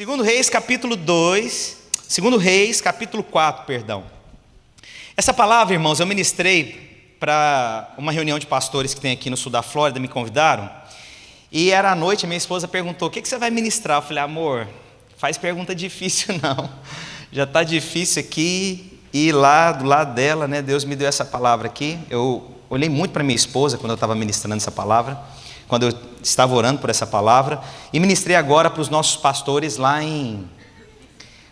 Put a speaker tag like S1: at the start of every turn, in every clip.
S1: Segundo Reis, capítulo 2, Segundo Reis, capítulo 4, perdão. Essa palavra, irmãos, eu ministrei para uma reunião de pastores que tem aqui no sul da Flórida, me convidaram. E era à noite, a minha esposa perguntou: o que você vai ministrar? Eu falei: amor, faz pergunta difícil não. Já está difícil aqui. E lá do lado dela, né, Deus me deu essa palavra aqui. Eu olhei muito para minha esposa quando eu estava ministrando essa palavra, quando eu estava orando por essa palavra, e ministrei agora para os nossos pastores lá em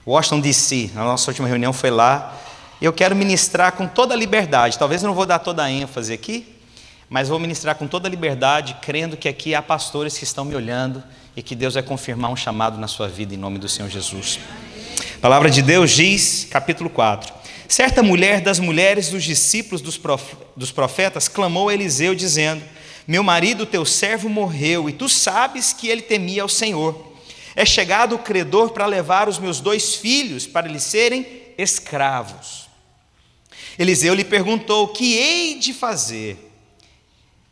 S1: Washington, D.C. A nossa última reunião foi lá. Eu quero ministrar com toda a liberdade. Talvez eu não vou dar toda a ênfase aqui, mas vou ministrar com toda a liberdade, crendo que aqui há pastores que estão me olhando e que Deus vai confirmar um chamado na sua vida, em nome do Senhor Jesus. A palavra de Deus diz, capítulo 4: certa mulher das mulheres dos discípulos dos profetas clamou a Eliseu dizendo: meu marido, teu servo, morreu, e tu sabes que ele temia ao Senhor. É chegado o credor para levar os meus 2 filhos para lhe serem escravos. Eliseu lhe perguntou: que hei de fazer?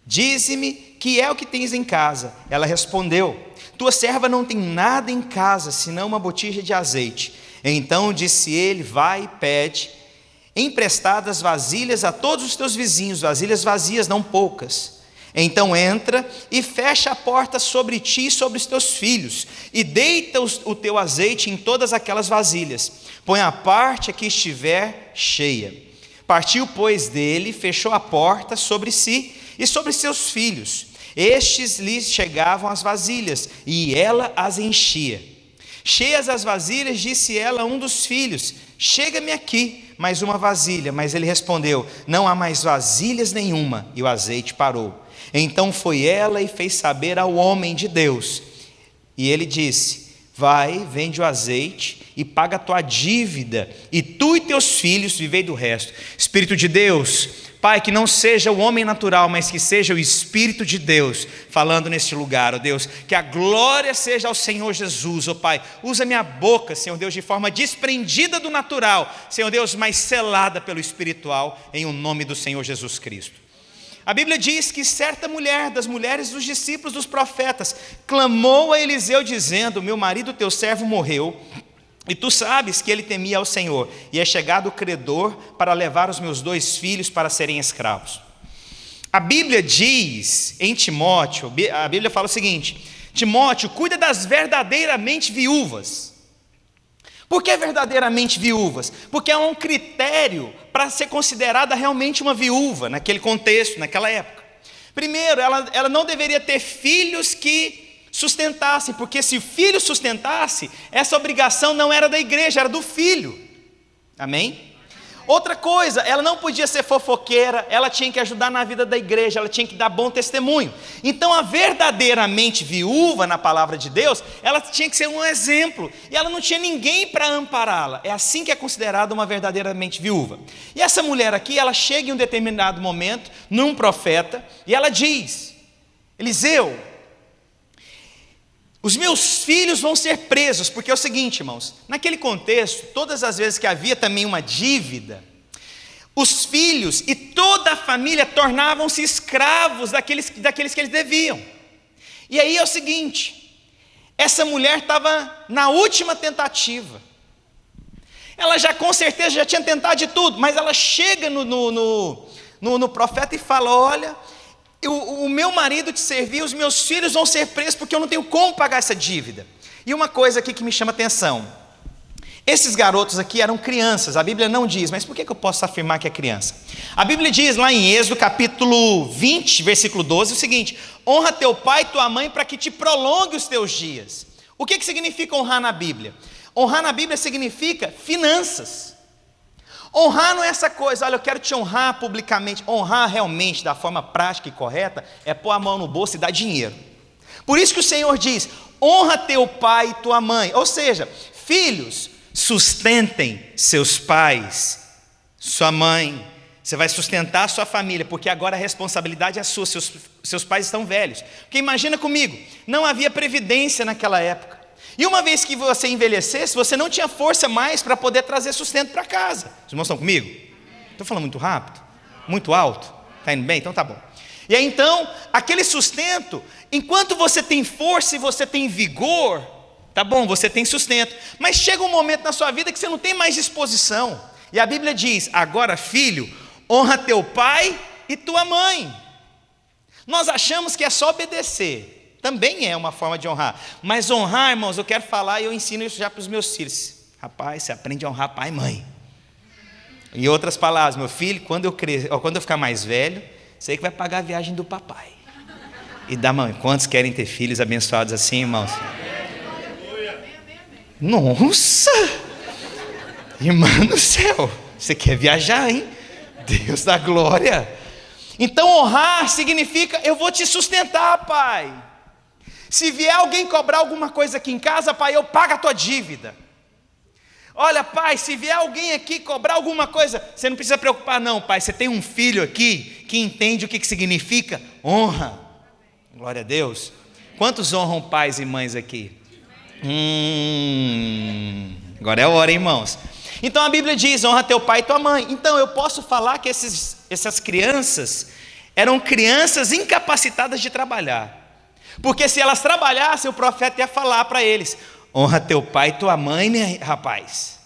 S1: Dize-me que é o que tens em casa. Ela respondeu: tua serva não tem nada em casa, senão uma botija de azeite. Então disse ele: vai e pede emprestadas vasilhas a todos os teus vizinhos, vasilhas vazias, não poucas. Então entra e fecha a porta sobre ti e sobre os teus filhos, e deita o teu azeite em todas aquelas vasilhas. Põe a parte a que estiver cheia. Partiu, pois, dele, fechou a porta sobre si e sobre seus filhos. Estes lhes chegavam as vasilhas, e ela as enchia. Cheias as vasilhas, disse ela a um dos filhos: chega-me aqui mais uma vasilha. Mas ele respondeu: não há mais vasilhas nenhuma. E o azeite parou. Então foi ela e fez saber ao homem de Deus. E ele disse: vai, vende o azeite e paga a tua dívida, e tu e teus filhos vivei do resto. Espírito de Deus, Pai, que não seja o homem natural, mas que seja o Espírito de Deus falando neste lugar, ó Deus. Que a glória seja ao Senhor Jesus, ó Pai. Usa minha boca, Senhor Deus, de forma desprendida do natural, Senhor Deus, mas selada pelo espiritual, em o nome do Senhor Jesus Cristo. A Bíblia diz que certa mulher, das mulheres dos discípulos dos profetas, clamou a Eliseu dizendo: meu marido, teu servo, morreu, e tu sabes que ele temia ao Senhor, e é chegado o credor para levar os meus 2 filhos para serem escravos. A Bíblia diz em Timóteo, a Bíblia fala o seguinte: Timóteo, cuida das verdadeiramente viúvas. Por que verdadeiramente viúvas? Porque é um critério para ser considerada realmente uma viúva, naquele contexto, naquela época. Primeiro, ela não deveria ter filhos que sustentassem, porque se o filho sustentasse, essa obrigação não era da igreja, era do filho. Amém? Outra coisa, ela não podia ser fofoqueira, ela tinha que ajudar na vida da igreja, ela tinha que dar bom testemunho. Então a verdadeiramente viúva na palavra de Deus, ela tinha que ser um exemplo, e ela não tinha ninguém para ampará-la. É assim que é considerada uma verdadeiramente viúva. E essa mulher aqui, ela chega em um determinado momento, num profeta, e ela diz: Eliseu, os meus filhos vão ser presos, porque é o seguinte, irmãos, naquele contexto, todas as vezes que havia também uma dívida, os filhos e toda a família tornavam-se escravos daqueles que eles deviam. E aí é o seguinte, essa mulher estava na última tentativa, ela já com certeza já tinha tentado de tudo, mas ela chega no profeta e fala: olha, o meu marido te servia, os meus filhos vão ser presos porque eu não tenho como pagar essa dívida. E uma coisa aqui que me chama atenção: esses garotos aqui eram crianças. A Bíblia não diz, mas por que eu posso afirmar que é criança? A Bíblia diz lá em Êxodo capítulo 20, versículo 12, o seguinte: honra teu pai e tua mãe para que te prolongue os teus dias. O que significa honrar na Bíblia? Honrar na Bíblia significa finanças. Honrar não é essa coisa: olha, eu quero te honrar publicamente. Honrar realmente, da forma prática e correta, é pôr a mão no bolso e dar dinheiro. Por isso que o Senhor diz: honra teu pai e tua mãe. Ou seja, filhos, sustentem seus pais, sua mãe. Você vai sustentar a sua família, porque agora a responsabilidade é sua. Seus pais estão velhos. Porque imagina comigo, não havia previdência naquela época. E uma vez que você envelhecesse, você não tinha força mais para poder trazer sustento para casa. Os irmãos estão comigo? Estou falando muito rápido? Muito alto? Está indo bem? Então tá bom. E aí então, aquele sustento, enquanto você tem força e você tem vigor, Tá bom, você tem sustento, mas chega um momento na sua vida que você não tem mais disposição. E a Bíblia diz: agora, filho, honra teu pai e tua mãe. Nós achamos que é só obedecer, também é uma forma de honrar, mas honrar, irmãos, eu quero falar e eu ensino isso já para os meus filhos. Rapaz, você aprende a honrar pai e mãe. Em outras palavras, meu filho, quando eu ficar mais velho, você que vai pagar a viagem do papai e da mãe. Quantos querem ter filhos abençoados assim, irmãos? Nossa! Irmã do céu, você quer viajar, hein? Deus da glória. Então honrar significa: eu vou te sustentar, pai. Se vier alguém cobrar alguma coisa aqui em casa, pai, eu pago a tua dívida. Olha, pai, se vier alguém aqui cobrar alguma coisa, você não precisa preocupar não, pai. Você tem um filho aqui que entende o que significa honra. Glória a Deus. Quantos honram pais e mães aqui? Agora é a hora, irmãos. Então a Bíblia diz: honra teu pai e tua mãe. Então eu posso falar que essas crianças eram crianças incapacitadas de trabalhar, porque se elas trabalhassem, o profeta ia falar para eles: honra teu pai e tua mãe, rapaz.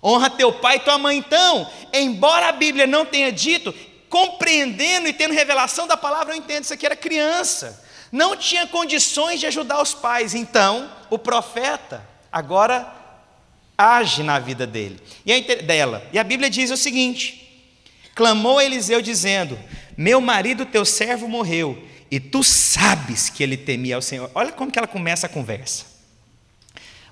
S1: Honra teu pai e tua mãe. Então, embora a Bíblia não tenha dito, compreendendo e tendo revelação da palavra, eu entendo, isso aqui era criança, não tinha condições de ajudar os pais. Então o profeta agora age na vida dela. E a Bíblia diz o seguinte: clamou Eliseu dizendo: meu marido teu servo morreu, e tu sabes que ele temia ao Senhor. Olha como que ela começa a conversa.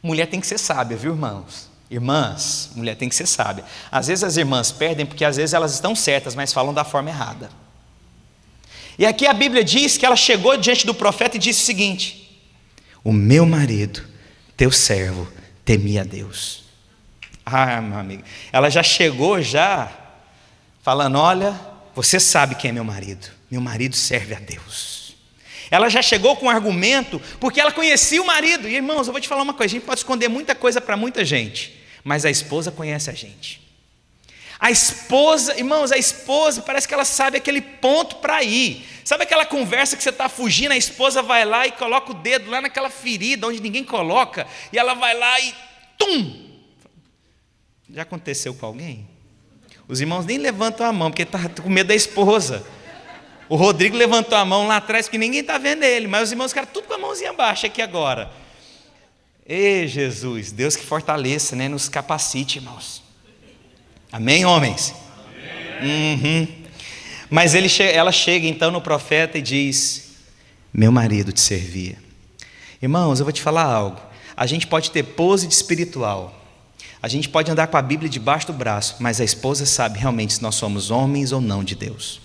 S1: Mulher tem que ser sábia, viu, irmãos? Irmãs, mulher tem que ser sábia. Às vezes as irmãs perdem porque às vezes elas estão certas, mas falam da forma errada. E aqui a Bíblia diz que ela chegou diante do profeta e disse o seguinte: o meu marido, teu servo, temia a Deus. Meu amigo, ela já chegou falando: olha, você sabe quem é meu marido serve a Deus. Ela já chegou com um argumento, porque ela conhecia o marido. E irmãos, eu vou te falar uma coisa: a gente pode esconder muita coisa para muita gente, mas a esposa conhece a gente. A esposa, irmãos, parece que ela sabe aquele ponto para ir. Sabe aquela conversa que você está fugindo, a esposa vai lá e coloca o dedo lá naquela ferida onde ninguém coloca, e ela vai lá e tum! Já aconteceu com alguém? Os irmãos nem levantam a mão, porque está com medo da esposa. O Rodrigo levantou a mão lá atrás, porque ninguém está vendo ele, mas os irmãos ficaram tudo com a mãozinha baixa aqui agora. Ei, Jesus, Deus que fortaleça, né? Nos capacite, irmãos. Amém, homens? Amém. Mas ela chega então no profeta e diz: meu marido te servia. Irmãos, eu vou te falar algo. A gente pode ter pose de espiritual, a gente pode andar com a Bíblia debaixo do braço, mas a esposa sabe realmente se nós somos homens ou não de Deus.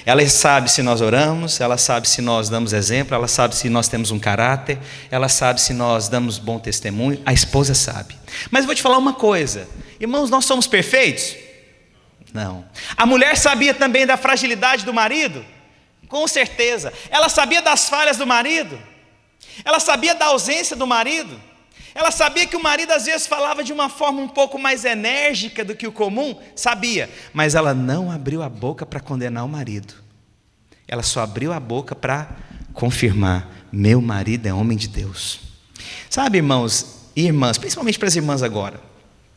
S1: Ela sabe se nós oramos, ela sabe se nós damos exemplo, ela sabe se nós temos um caráter, ela sabe se nós damos bom testemunho. A esposa sabe. Mas eu vou te falar uma coisa, irmãos, nós somos perfeitos? Não. A mulher sabia também da fragilidade do marido? Com certeza. Ela sabia das falhas do marido? Ela sabia da ausência do marido? Ela sabia que o marido às vezes falava de uma forma um pouco mais enérgica do que o comum? Sabia, mas ela não abriu a boca para condenar o marido. Ela só abriu a boca para confirmar: meu marido é homem de Deus. Sabe, irmãos e irmãs, principalmente para as irmãs agora,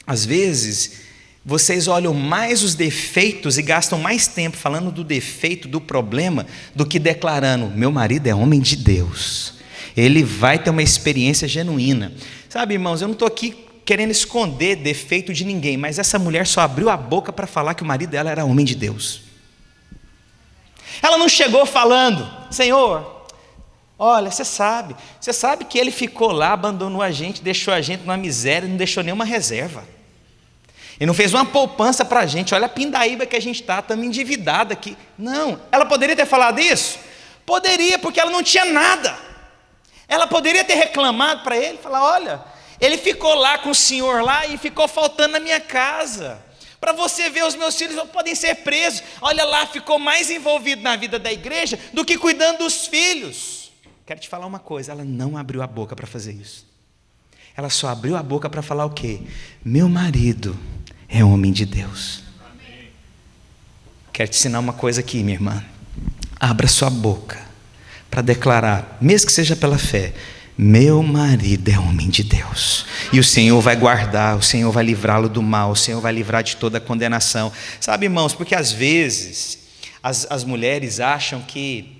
S1: às vezes vocês olham mais os defeitos e gastam mais tempo falando do defeito, do problema, do que declarando: meu marido é homem de Deus, ele vai ter uma experiência genuína. Sabe, irmãos, eu não estou aqui querendo esconder defeito de ninguém, mas essa mulher só abriu a boca para falar que o marido dela era homem de Deus. Ela não chegou falando: Senhor, olha, você sabe que ele ficou lá, abandonou a gente, deixou a gente numa miséria, não deixou nenhuma reserva. Ele não fez uma poupança para a gente, olha a pindaíba que a gente está, estamos endividados aqui. Não, ela poderia ter falado isso? Poderia, porque ela não tinha nada. Ela poderia ter reclamado para ele, falar: olha, ele ficou lá com o senhor lá e ficou faltando na minha casa. Para você ver, os meus filhos podem ser presos. Olha lá, ficou mais envolvido na vida da igreja do que cuidando dos filhos. Quero te falar uma coisa, ela não abriu a boca para fazer isso. Ela só abriu a boca para falar o quê? Meu marido é homem de Deus. Amém. Quero te ensinar uma coisa aqui, minha irmã. Abra sua boca para declarar, mesmo que seja pela fé: meu marido é homem de Deus, e o Senhor vai guardar, o Senhor vai livrá-lo do mal, o Senhor vai livrar de toda a condenação. Sabe, irmãos, porque às vezes as mulheres acham que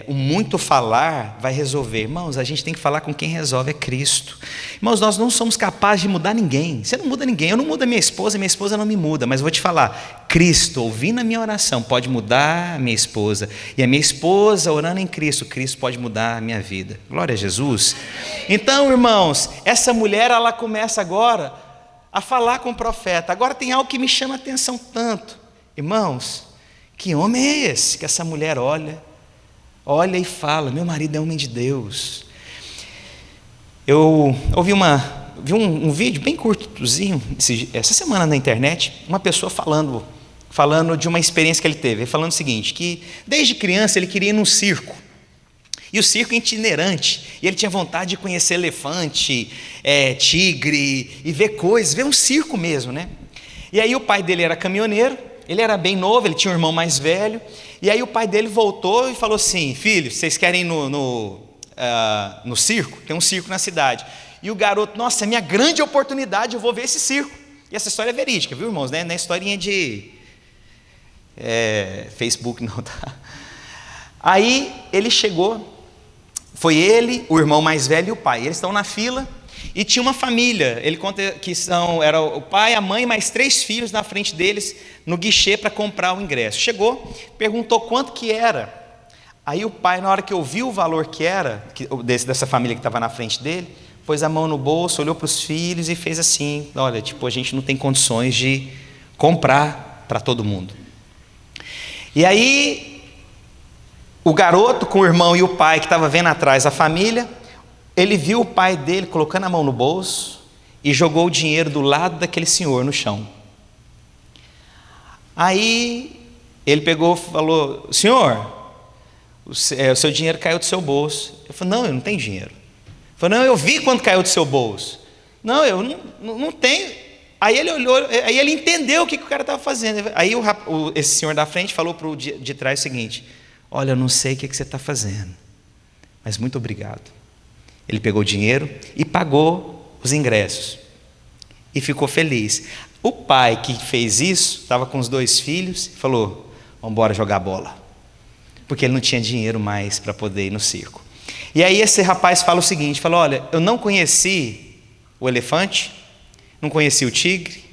S1: o muito falar vai resolver. Irmãos, a gente tem que falar com quem resolve, é Cristo. Irmãos, nós não somos capazes de mudar ninguém. Você não muda ninguém, eu não mudo a minha esposa não me muda. Mas eu vou te falar, Cristo, ouvindo a minha oração, pode mudar a minha esposa. E a minha esposa, orando em Cristo, Cristo pode mudar a minha vida. Glória a Jesus. Então, irmãos, essa mulher, ela começa agora a falar com o profeta. Agora tem algo que me chama a atenção tanto. Irmãos, que homem é esse que essa mulher olha e fala, meu marido é homem de Deus. Eu vi um vídeo bem curtozinho essa semana na internet, uma pessoa falando de uma experiência que ele teve. Ele falando o seguinte, que desde criança ele queria ir num circo, e o circo é itinerante, e ele tinha vontade de conhecer elefante, tigre, e ver coisas, ver um circo mesmo, né? E aí o pai dele era caminhoneiro, ele era bem novo, ele tinha um irmão mais velho, e aí o pai dele voltou e falou assim, filho, vocês querem ir no circo? Tem um circo na cidade. E o garoto, nossa, é minha grande oportunidade, eu vou ver esse circo. E essa história é verídica, viu, irmãos? Não é historinha de Facebook, não, tá? Aí ele chegou, foi ele, o irmão mais velho e o pai. Eles estão na fila e tinha uma família. Ele conta que era o pai, a mãe, mais 3 filhos na frente deles, no guichê para comprar o ingresso. Chegou, perguntou quanto que era. Aí o pai, na hora que ouviu o valor que era, dessa família que estava na frente dele, pôs a mão no bolso, olhou para os filhos e fez assim, olha, a gente não tem condições de comprar para todo mundo. E aí, o garoto com o irmão e o pai que estava vendo atrás a família, ele viu o pai dele colocando a mão no bolso e jogou o dinheiro do lado daquele senhor no chão. Aí ele pegou e falou, senhor, o seu dinheiro caiu do seu bolso. Eu falei, não, eu não tenho dinheiro. Ele falou, não, eu vi quanto caiu do seu bolso. Não, eu não tenho. Aí ele olhou, aí ele entendeu o que o cara estava fazendo. Aí esse senhor da frente falou para o de trás o seguinte, olha, eu não sei o que você está fazendo, mas muito obrigado. Ele pegou o dinheiro e pagou os ingressos. E ficou feliz. O pai que fez isso, estava com os 2 filhos, e falou, vamos embora jogar bola. Porque ele não tinha dinheiro mais para poder ir no circo. E aí esse rapaz fala o seguinte, fala, olha, eu não conheci o elefante, não conheci o tigre,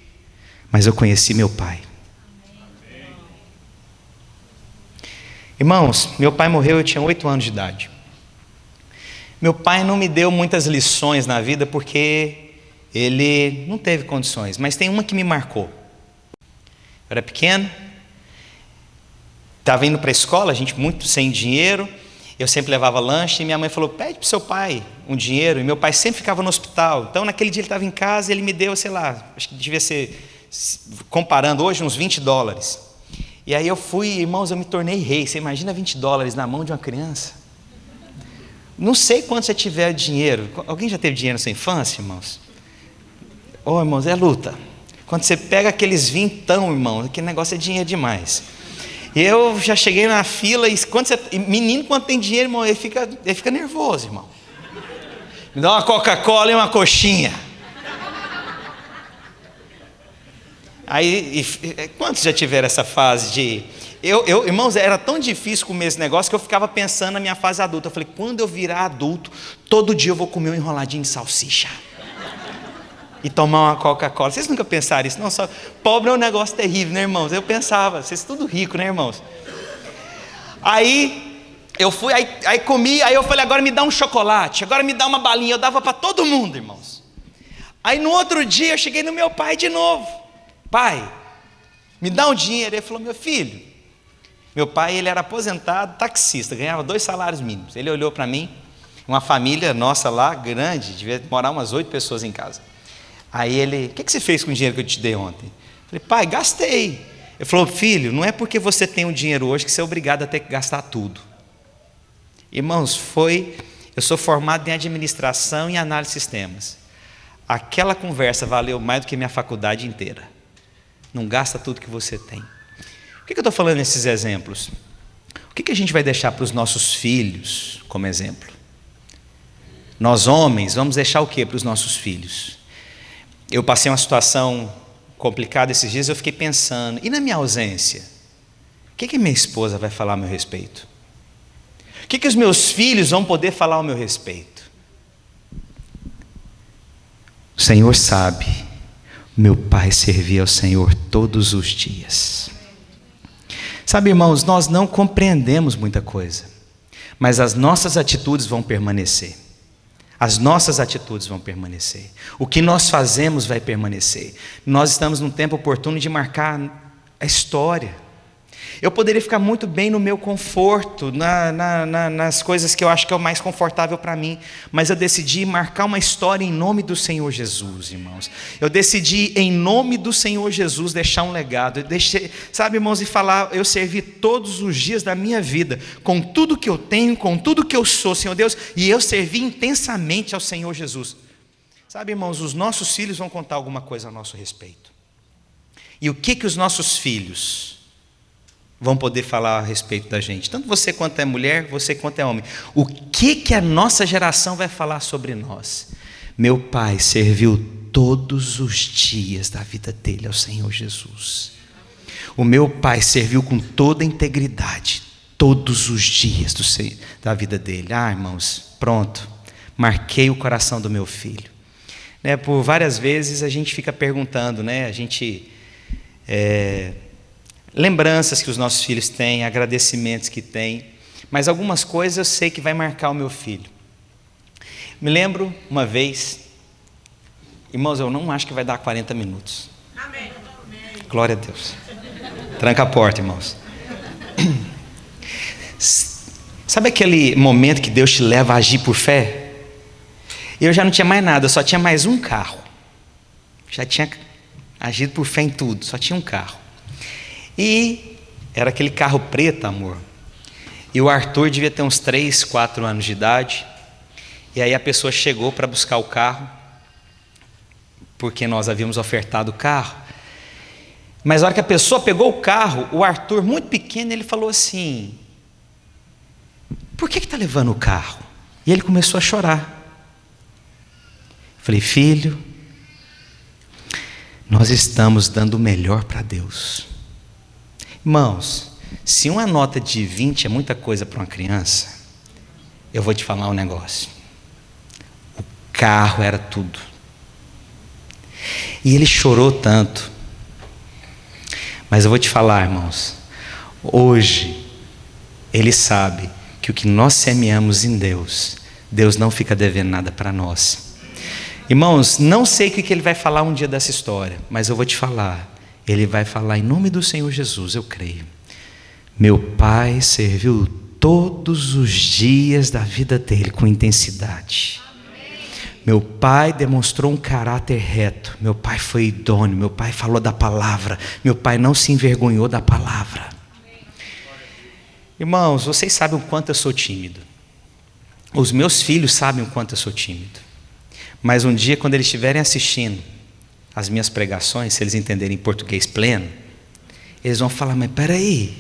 S1: mas eu conheci meu pai. Irmãos, meu pai morreu, eu tinha 8 anos de idade. Meu pai não me deu muitas lições na vida porque ele não teve condições, mas tem uma que me marcou. Eu era pequeno, estava indo para a escola, a gente muito sem dinheiro, eu sempre levava lanche, e minha mãe falou, pede para o seu pai um dinheiro, e meu pai sempre ficava no hospital, então naquele dia ele estava em casa, ele me deu, sei lá, acho que devia ser, comparando hoje, uns $20. E aí eu fui, irmãos, eu me tornei rei. Você imagina $20 na mão de uma criança? Não sei quanto você tiver dinheiro. Alguém já teve dinheiro na sua infância, irmãos? Irmãos, é luta. Quando você pega aqueles vintão, irmão, aquele negócio é dinheiro demais. E eu já cheguei na fila, menino, quando tem dinheiro, irmão, ele fica nervoso, irmão. Me dá uma Coca-Cola e uma coxinha. Aí, quantos já tiveram essa fase de... irmãos, era tão difícil comer esse negócio que eu ficava pensando na minha fase adulta. Eu falei, quando eu virar adulto, todo dia eu vou comer um enroladinho de salsicha e tomar uma Coca-Cola. Vocês nunca pensaram isso? Não, só pobre é um negócio terrível, né, irmãos? Eu pensava, vocês tudo rico, né, irmãos? Aí eu fui, aí comi, aí eu falei, agora me dá um chocolate, agora me dá uma balinha. Eu dava para todo mundo, irmãos. Aí no outro dia eu cheguei no meu pai de novo. Pai, me dá um dinheiro. Ele falou, meu filho, meu pai, ele era aposentado, taxista, ganhava 2 salários mínimos. Ele olhou para mim, uma família nossa lá, grande, devia morar umas 8 pessoas em casa. Aí ele, o que você fez com o dinheiro que eu te dei ontem? Eu falei, pai, gastei. Ele falou, filho, não é porque você tem o dinheiro hoje que você é obrigado a ter que gastar tudo. Irmãos, eu sou formado em administração e análise de sistemas. Aquela conversa valeu mais do que minha faculdade inteira. Não gasta tudo que você tem. Por que eu estou falando esses exemplos? O que a gente vai deixar para os nossos filhos como exemplo? Nós homens vamos deixar o que para os nossos filhos? Eu passei uma situação complicada esses dias, eu fiquei pensando, e na minha ausência? O que minha esposa vai falar a meu respeito? O que os meus filhos vão poder falar ao meu respeito? O Senhor sabe, meu pai servia ao Senhor todos os dias. Sabe, irmãos, nós não compreendemos muita coisa, mas as nossas atitudes vão permanecer. As nossas atitudes vão permanecer. O que nós fazemos vai permanecer. Nós estamos num tempo oportuno de marcar a história. Eu poderia ficar muito bem no meu conforto, nas coisas que eu acho que é o mais confortável para mim, mas eu decidi marcar uma história em nome do Senhor Jesus, irmãos. Eu decidi, em nome do Senhor Jesus, deixar um legado. Eu deixei, sabe, irmãos, e falar, eu servi todos os dias da minha vida, com tudo que eu tenho, com tudo que eu sou, Senhor Deus, e eu servi intensamente ao Senhor Jesus. Sabe, irmãos, os nossos filhos vão contar alguma coisa a nosso respeito. E o que os nossos filhos vão poder falar a respeito da gente? Tanto você quanto é mulher, você quanto é homem. O que a nossa geração vai falar sobre nós? Meu pai serviu todos os dias da vida dele ao Senhor Jesus. O meu pai serviu com toda a integridade todos os dias da vida dele. Irmãos, pronto, marquei o coração do meu filho. Por várias vezes a gente fica perguntando, a gente... lembranças que os nossos filhos têm, agradecimentos que têm, mas algumas coisas eu sei que vai marcar o meu filho. Me lembro uma vez, irmãos, eu não acho que vai dar 40 minutos. Amém. Glória a Deus. Tranca a porta, irmãos. Sabe aquele momento que Deus te leva a agir por fé? Eu já não tinha mais nada, só tinha mais um carro. Já tinha agido por fé em tudo, só tinha um carro. E era aquele carro preto, amor. E o Arthur devia ter uns 3, 4 anos de idade. E aí a pessoa chegou para buscar o carro, porque nós havíamos ofertado o carro. Mas na hora que a pessoa pegou o carro, o Arthur, muito pequeno, ele falou assim: por que está levando o carro? E ele começou a chorar. Falei: filho, nós estamos dando o melhor para Deus. Irmãos, se uma nota de 20 é muita coisa para uma criança, eu vou te falar um negócio. O carro era tudo. E ele chorou tanto. Mas eu vou te falar, irmãos, hoje ele sabe que o que nós semeamos em Deus, Deus não fica devendo nada para nós. Irmãos, não sei o que ele vai falar um dia dessa história, mas eu vou te falar. Ele vai falar em nome do Senhor Jesus, eu creio. Meu pai serviu todos os dias da vida dele com intensidade. Meu pai demonstrou um caráter reto. Meu pai foi idôneo. Meu pai falou da palavra. Meu pai não se envergonhou da palavra. Irmãos, vocês sabem o quanto eu sou tímido. Os meus filhos sabem o quanto eu sou tímido. Mas um dia, quando eles estiverem assistindo as minhas pregações, se eles entenderem português pleno, eles vão falar: mas peraí,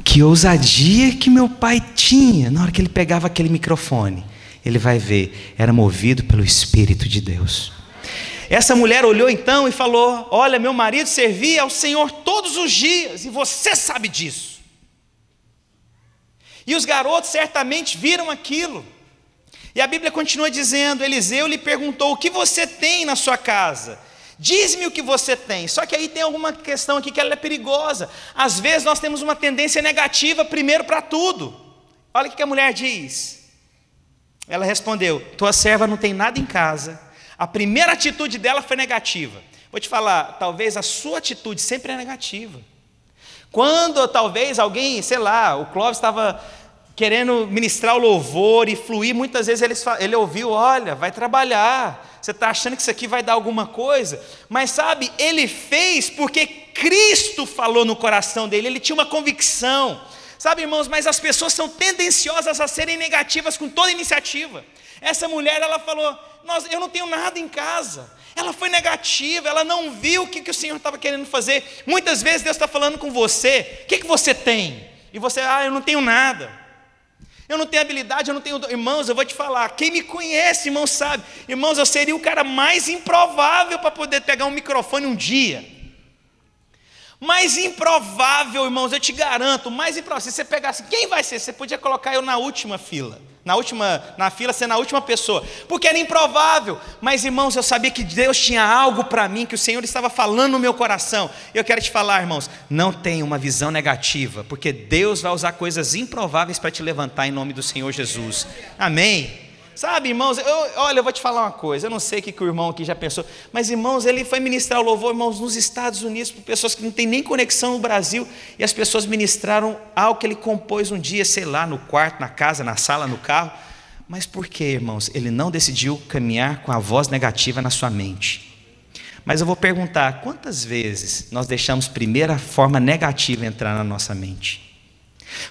S1: que ousadia que meu pai tinha na hora que ele pegava aquele microfone. Ele vai ver, era movido pelo Espírito de Deus. Essa mulher olhou então e falou: olha, meu marido servia ao Senhor todos os dias, e você sabe disso. E os garotos certamente viram aquilo. E a Bíblia continua dizendo: Eliseu lhe perguntou: o que você tem na sua casa? Diz-me o que você tem. Só que aí tem alguma questão aqui que ela é perigosa. Às vezes nós temos uma tendência negativa primeiro para tudo. Olha o que a mulher diz. Ela respondeu: tua serva não tem nada em casa. A primeira atitude dela foi negativa. Vou te falar, talvez a sua atitude sempre é negativa. Quando talvez alguém, sei lá, o Clóvis estava querendo ministrar o louvor e fluir, muitas vezes ele ouviu: olha, vai trabalhar, você está achando que isso aqui vai dar alguma coisa, mas sabe, ele fez porque Cristo falou no coração dele, ele tinha uma convicção, sabe, irmãos, mas as pessoas são tendenciosas a serem negativas com toda iniciativa. Essa mulher, ela falou: eu não tenho nada em casa. Ela foi negativa, ela não viu o que o Senhor estava querendo fazer. Muitas vezes Deus está falando com você: o que você tem? E você: eu não tenho nada. Eu não tenho habilidade, eu não tenho... Irmãos, eu vou te falar, quem me conhece, irmãos, sabe. Irmãos, eu seria o cara mais improvável para poder pegar um microfone um dia. Mais improvável, irmãos, eu te garanto, mais improvável. Se você pegasse, quem vai ser? Você podia colocar eu na última fila. Na fila, ser na última pessoa. Porque era improvável. Mas, irmãos, eu sabia que Deus tinha algo para mim, que o Senhor estava falando no meu coração. Eu quero te falar, irmãos, não tenha uma visão negativa, porque Deus vai usar coisas improváveis para te levantar em nome do Senhor Jesus. Amém? Sabe, irmãos, olha, eu vou te falar uma coisa, eu não sei o que o irmão aqui já pensou, mas, irmãos, ele foi ministrar o louvor, irmãos, nos Estados Unidos, para pessoas que não têm nem conexão no Brasil, e as pessoas ministraram algo que ele compôs um dia, sei lá, no quarto, na casa, na sala, no carro. Mas por quê, irmãos? Ele não decidiu caminhar com a voz negativa na sua mente. Mas eu vou perguntar, quantas vezes nós deixamos primeiro a forma negativa entrar na nossa mente?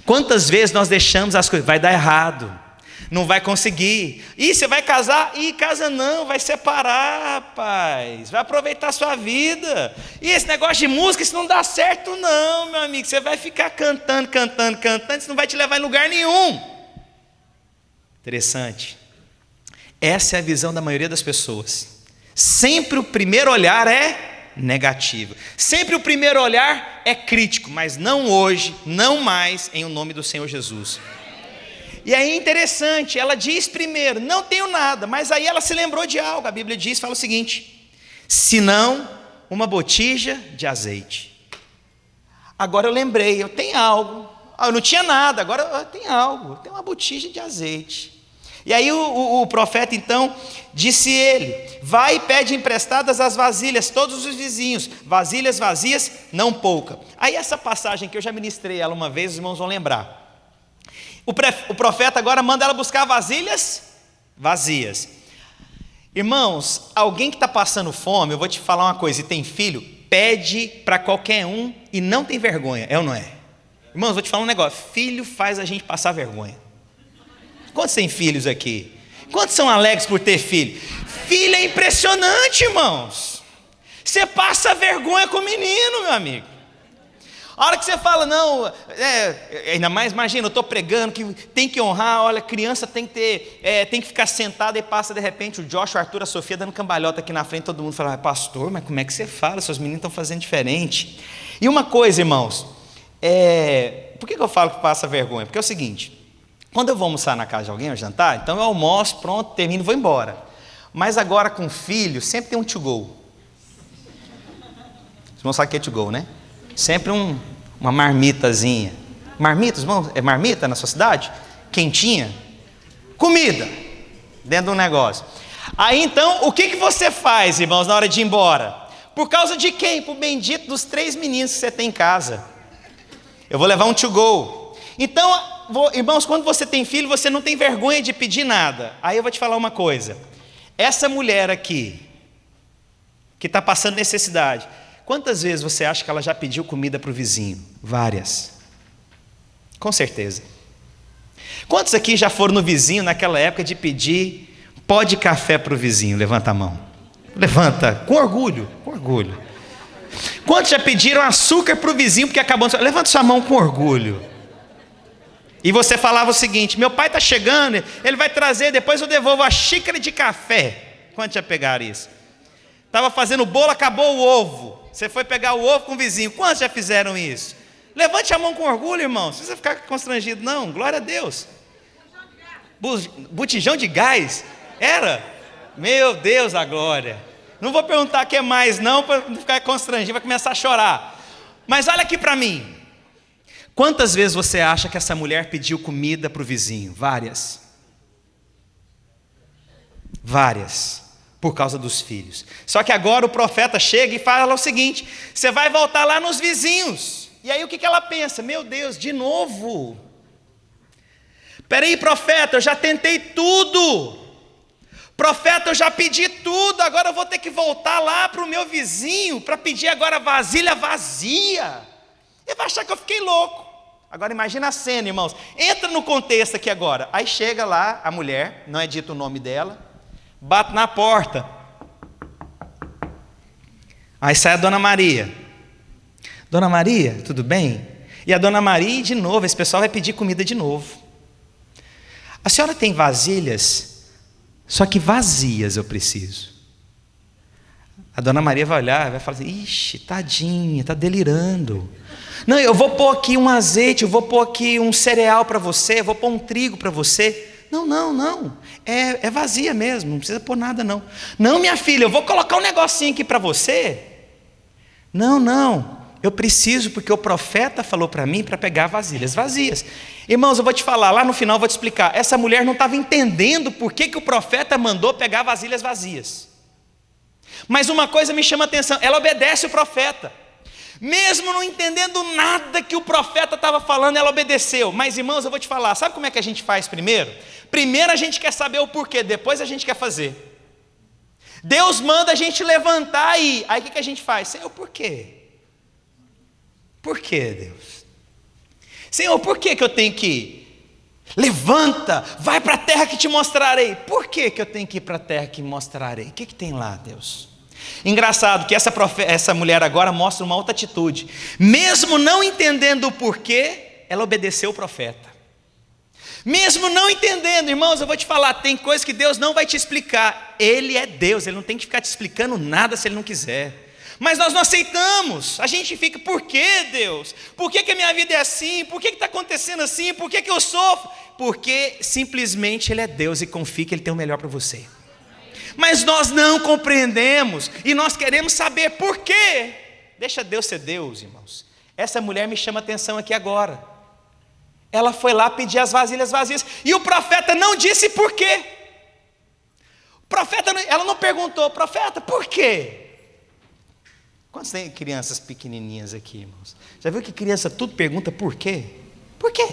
S1: Quantas vezes nós deixamos as coisas, vai dar errado, não vai conseguir. Ih, você vai casar? Ih, casa não, vai separar, rapaz. Vai aproveitar a sua vida. E esse negócio de música, isso não dá certo não, meu amigo. Você vai ficar cantando, isso não vai te levar em lugar nenhum. Interessante. Essa é a visão da maioria das pessoas. Sempre o primeiro olhar é negativo. Sempre o primeiro olhar é crítico, mas não hoje, não mais, em o nome do Senhor Jesus. E aí é interessante, ela diz primeiro, não tenho nada, mas aí ela se lembrou de algo. A Bíblia diz, fala o seguinte: senão uma botija de azeite. Agora eu lembrei, eu tenho algo. Eu não tinha nada, agora eu tenho algo, eu tenho uma botija de azeite. E aí o profeta então disse ele: vai e pede emprestadas as vasilhas, todos os vizinhos, vasilhas vazias, não pouca. Aí essa passagem que eu já ministrei ela uma vez, os irmãos vão lembrar. O profeta agora manda ela buscar vasilhas vazias. Irmãos, alguém que está passando fome, eu vou te falar uma coisa, e tem filho, pede para qualquer um e não tem vergonha, é ou não é? Irmãos, vou te falar um negócio, filho faz a gente passar vergonha. Quantos têm filhos aqui? Quantos são alegres por ter filho? Filho é impressionante, irmãos. Você passa vergonha com o menino, meu amigo. A hora que você fala, não, ainda mais, imagina, eu estou pregando que tem que honrar, olha, criança tem que ficar sentada, e passa de repente o Joshua, o Arthur, a Sofia dando cambalhota aqui na frente, todo mundo fala, pastor, mas como é que você fala? Seus meninos estão fazendo diferente. E uma coisa, irmãos, por que eu falo que passa vergonha? Porque é o seguinte, quando eu vou almoçar na casa de alguém, ao jantar, então eu almoço, pronto, termino e vou embora. Mas agora com filho, sempre tem um to go. Vocês vão saber o que é to go, né? Sempre uma marmitazinha. Marmita, irmão? É marmita na sua cidade? Quentinha? Comida dentro de um negócio. Aí então, o que você faz, irmãos, na hora de ir embora? Por causa de quem? Por bendito dos 3 meninos que você tem em casa. Eu vou levar um to go. Então, irmãos, quando você tem filho, você não tem vergonha de pedir nada. Aí eu vou te falar uma coisa. Essa mulher aqui, que está passando necessidade, quantas vezes você acha que ela já pediu comida para o vizinho? Várias. Com certeza. Quantos aqui já foram no vizinho naquela época de pedir pó de café para o vizinho? Levanta a mão. Levanta, com orgulho, com orgulho. Quantos já pediram açúcar para o vizinho porque acabou? Levanta sua mão com orgulho. E você falava o seguinte: meu pai está chegando, ele vai trazer, depois eu devolvo a xícara de café. Quantos já pegaram isso? Estava fazendo bolo, acabou o ovo. Você foi pegar o ovo com o vizinho. Quantos já fizeram isso? Levante a mão com orgulho, irmão. Não precisa ficar constrangido, não. Glória a Deus. Botijão de gás? Era? Meu Deus, a glória. Não vou perguntar o que é mais, não, para não ficar constrangido, vai começar a chorar. Mas olha aqui para mim. Quantas vezes você acha que essa mulher pediu comida para o vizinho? Várias. Várias. Por causa dos filhos. Só que agora o profeta chega e fala o seguinte: você vai voltar lá nos vizinhos. E aí o que ela pensa? Meu Deus, de novo? Peraí, profeta, eu já tentei tudo. Profeta, eu já pedi tudo. Agora eu vou ter que voltar lá para o meu vizinho para pedir agora vasilha vazia. Ele vai achar que eu fiquei louco. Agora imagina a cena, irmãos. Entra no contexto aqui agora. Aí chega lá a mulher, não é dito o nome dela, bate na porta. Aí sai a Dona Maria. Dona Maria, tudo bem? E a Dona Maria, de novo, esse pessoal vai pedir comida de novo. A senhora tem vasilhas, só que vazias eu preciso. A dona Maria vai olhar e vai falar assim: ixi, tadinha, está delirando. Não, eu vou pôr aqui um azeite, eu vou pôr aqui um cereal para você, eu vou pôr um trigo para você. Não, é vazia mesmo, não precisa pôr nada não. Não, minha filha, eu vou colocar um negocinho aqui para você. Não, eu preciso, porque o profeta falou para mim para pegar vasilhas vazias. Irmãos, eu vou te falar, lá no final eu vou te explicar. Essa mulher não estava entendendo por que o profeta mandou pegar vasilhas vazias. Mas uma coisa me chama a atenção, ela obedece o profeta. Mesmo não entendendo nada que o profeta estava falando, ela obedeceu. Mas irmãos, eu vou te falar, sabe como é que a gente faz primeiro? Primeiro a gente quer saber o porquê, depois a gente quer fazer. Deus manda a gente levantar e ir. Aí o que a gente faz? Senhor, por quê? Por quê, Deus? Senhor, por que eu tenho que ir? Levanta, vai para a terra que te mostrarei. Por que eu tenho que ir para a terra que mostrarei? O que tem lá, Deus? Engraçado que essa mulher agora mostra uma outra atitude. Mesmo não entendendo o porquê, ela obedeceu o profeta. Mesmo não entendendo, irmãos, eu vou te falar, tem coisas que Deus não vai te explicar. Ele é Deus, Ele não tem que ficar te explicando nada se Ele não quiser. Mas nós não aceitamos, a gente fica: por que, Deus? Por que a minha vida é assim? Por que está acontecendo assim? Por que eu sofro? Porque simplesmente Ele é Deus e confie que Ele tem o melhor para você. Mas nós não compreendemos e nós queremos saber por quê. Deixa Deus ser Deus, irmãos. Essa mulher me chama a atenção aqui agora. Ela foi lá pedir as vasilhas vazias e o profeta não disse por quê. Ela não perguntou: profeta, por quê? Quantos tem crianças pequenininhas aqui, irmãos? Já viu que criança tudo pergunta por quê? Por quê?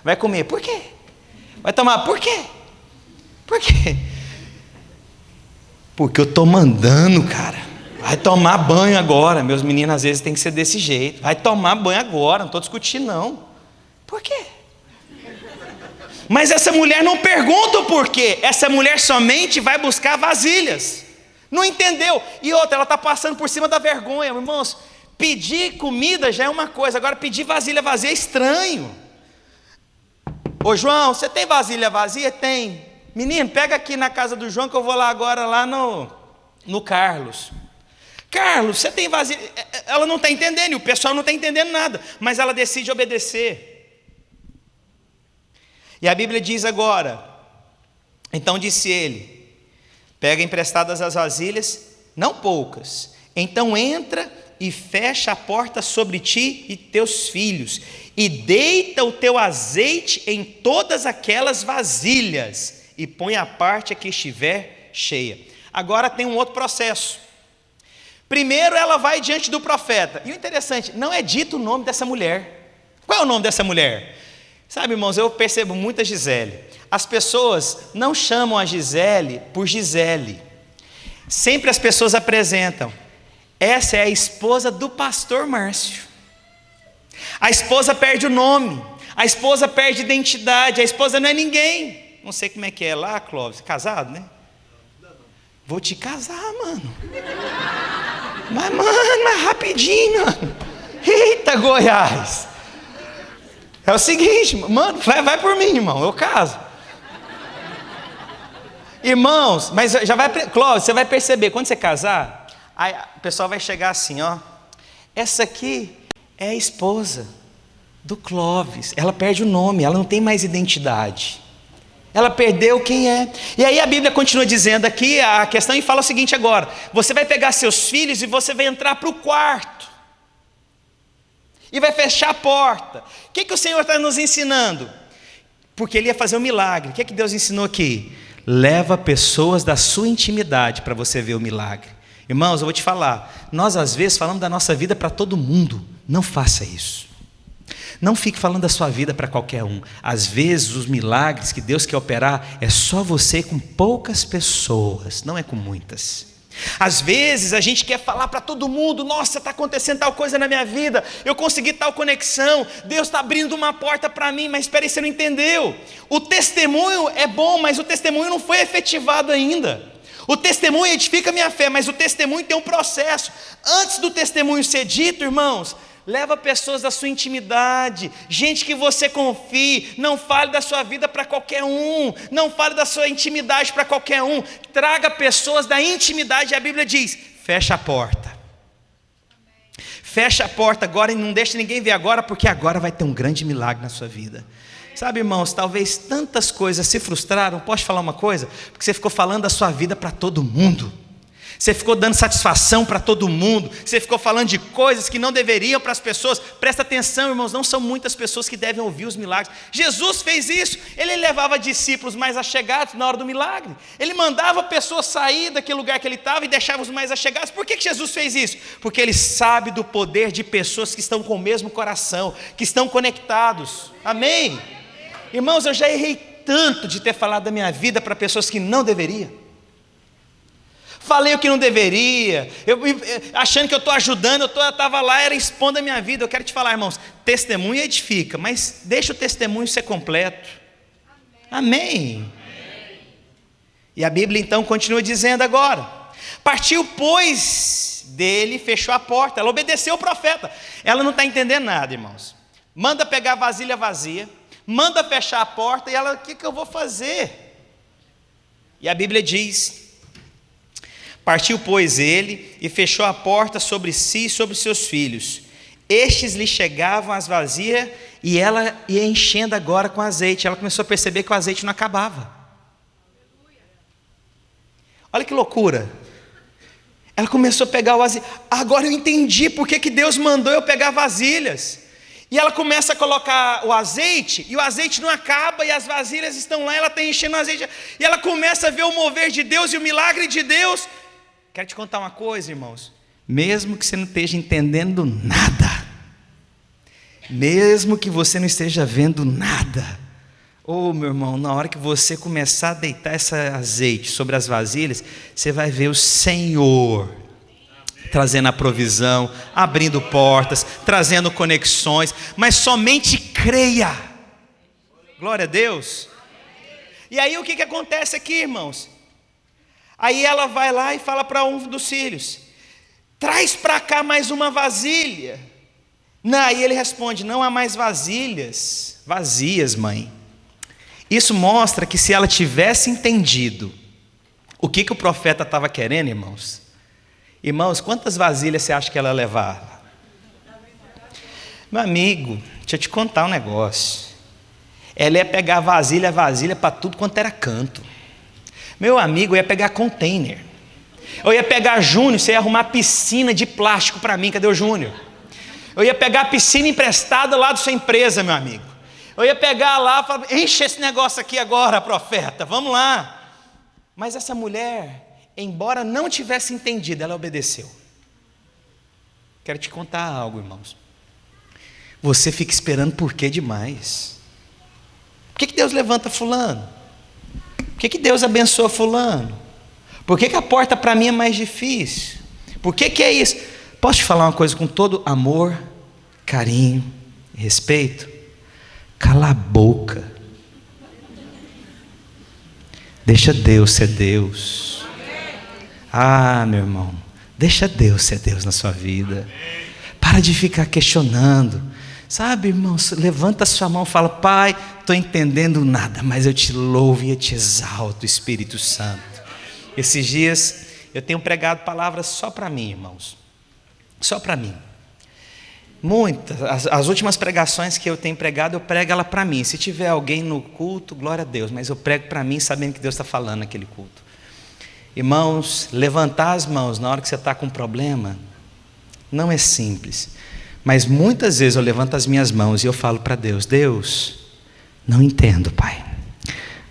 S1: Vai comer, por quê? Vai tomar, por quê? Por quê? Porque eu estou mandando, cara. Vai tomar banho agora. Meus meninos às vezes tem que ser desse jeito. Vai tomar banho agora, não estou discutindo não. Por quê? Mas essa mulher não pergunta o porquê. Essa mulher somente vai buscar vasilhas. Não entendeu. E outra, ela está passando por cima da vergonha. Irmãos, pedir comida já é uma coisa. Agora pedir vasilha vazia é estranho. Ô João, você tem vasilha vazia? Tem. Menino, pega aqui na casa do João que eu vou lá agora, lá no Carlos. Carlos, você tem vasilha? Ela não está entendendo, e o pessoal não está entendendo nada, mas ela decide obedecer. E a Bíblia diz agora: então disse ele: pega emprestadas as vasilhas, não poucas, então entra e fecha a porta sobre ti e teus filhos, e deita o teu azeite em todas aquelas vasilhas, e põe a parte a que estiver cheia. Agora tem um outro processo. Primeiro ela vai diante do profeta. E o interessante, não é dito o nome dessa mulher. Qual é o nome dessa mulher? Sabe, irmãos, eu percebo muita Gisele. As pessoas não chamam a Gisele por Gisele. Sempre as pessoas apresentam: essa é a esposa do pastor Márcio. A esposa perde o nome, a esposa perde identidade, a esposa não é ninguém. Não sei como é que é lá, Clóvis, casado, né? Vou te casar, mano. Mas rapidinho, mano. Eita, Goiás. É o seguinte, mano, vai por mim, irmão, eu caso. Irmãos, mas já vai, Clóvis, você vai perceber, quando você casar, aí o pessoal vai chegar assim, ó: essa aqui é a esposa do Clóvis. Ela perde o nome, ela não tem mais identidade. Ela perdeu quem é. E aí a Bíblia continua dizendo aqui a questão e fala o seguinte agora: você vai pegar seus filhos e você vai entrar para o quarto e vai fechar a porta. O que o Senhor está nos ensinando? Porque Ele ia fazer um milagre. O que Deus ensinou aqui? Leva pessoas da sua intimidade para você ver o milagre. Irmãos, eu vou te falar, nós às vezes falamos da nossa vida para todo mundo. Não faça isso. Não fique falando da sua vida para qualquer um. Às vezes os milagres que Deus quer operar é só você com poucas pessoas, não é com muitas. Às vezes a gente quer falar para todo mundo: nossa, está acontecendo tal coisa na minha vida, eu consegui tal conexão, Deus está abrindo uma porta para mim. Mas espera aí, você não entendeu. O testemunho é bom, mas o testemunho não foi efetivado ainda. O testemunho edifica a minha fé, mas o testemunho tem um processo. Antes do testemunho ser dito, irmãos, leva pessoas da sua intimidade, gente que você confie. Não fale da sua vida para qualquer um, não fale da sua intimidade para qualquer um. Traga pessoas da intimidade. A Bíblia diz: fecha a porta. Fecha a porta agora e não deixe ninguém ver agora, porque agora vai ter um grande milagre na sua vida. Sabe, irmãos, talvez tantas coisas se frustraram. Posso falar uma coisa? Porque você ficou falando da sua vida para todo mundo. Você ficou dando satisfação para todo mundo. Você ficou falando de coisas que não deveriam para as pessoas. Presta atenção, irmãos, não são muitas pessoas que devem ouvir os milagres. Jesus fez isso. Ele levava discípulos mais achegados na hora do milagre. Ele mandava pessoas sair daquele lugar que ele estava e deixava os mais achegados. Por que Jesus fez isso? Porque ele sabe do poder de pessoas que estão com o mesmo coração, que estão conectados. Amém? Irmãos, eu já errei tanto de ter falado da minha vida para pessoas que não deveriam. Falei o que não deveria, achando que eu estou ajudando, eu estava lá, era expondo a minha vida. Eu quero te falar, irmãos, testemunho edifica, mas deixa o testemunho ser completo. Amém. E a Bíblia então continua dizendo agora: partiu, pois, dele, fechou a porta. Ela obedeceu o profeta. Ela não está entendendo nada, irmãos. Manda pegar a vasilha vazia, manda fechar a porta, e ela: o que eu vou fazer? E a Bíblia diz: partiu, pois, ele, e fechou a porta sobre si e sobre seus filhos. Estes lhe chegavam as vazias, e ela ia enchendo agora com azeite. Ela começou a perceber que o azeite não acabava. Olha que loucura. Ela começou a pegar o azeite. Agora eu entendi por que Deus mandou eu pegar vasilhas. E ela começa a colocar o azeite, e o azeite não acaba, e as vasilhas estão lá, ela está enchendo o azeite, e ela começa a ver o mover de Deus e o milagre de Deus. Quero te contar uma coisa, irmãos. Mesmo que você não esteja entendendo nada, mesmo que você não esteja vendo nada, meu irmão, na hora que você começar a deitar esse azeite sobre as vasilhas, você vai ver o Senhor trazendo a provisão, abrindo portas, trazendo conexões. Mas somente creia. Glória a Deus. E aí o que acontece aqui, irmãos? Aí ela vai lá e fala para um dos filhos: traz para cá mais uma vasilha. Aí ele responde: não há mais vasilhas vazias, mãe. Isso mostra que se ela tivesse entendido o que o profeta estava querendo, irmãos, quantas vasilhas você acha que ela levava? Meu amigo, deixa eu te contar um negócio. Ela ia pegar vasilha para tudo quanto era canto. Meu amigo, eu ia pegar container. Eu ia pegar Júnior, você ia arrumar piscina de plástico para mim. Cadê o Júnior? Eu ia pegar a piscina emprestada lá da sua empresa, meu amigo. Eu ia pegar lá e falar: enche esse negócio aqui agora, profeta, vamos lá. Mas essa mulher, embora não tivesse entendido, ela obedeceu. Quero te contar algo, irmãos. Você fica esperando por quê demais? Por que Deus levanta fulano? Por que Deus abençoa fulano? Por que a porta para mim é mais difícil? Por que é isso? Posso te falar uma coisa com todo amor, carinho e respeito? Cala a boca. Deixa Deus ser Deus. Meu irmão, deixa Deus ser Deus na sua vida. Para de ficar questionando. Sabe, irmão, levanta a sua mão e fala: Pai, estou entendendo nada, mas eu te louvo e eu te exalto, Espírito Santo. Esses dias eu tenho pregado palavras só para mim, irmãos. Só para mim. Muitas, as últimas pregações que eu tenho pregado, eu prego ela para mim. Se tiver alguém no culto, glória a Deus, mas eu prego para mim sabendo que Deus está falando naquele culto. Irmãos, levantar as mãos na hora que você está com um problema não é simples. Mas muitas vezes eu levanto as minhas mãos e eu falo para Deus: Deus, não entendo, Pai,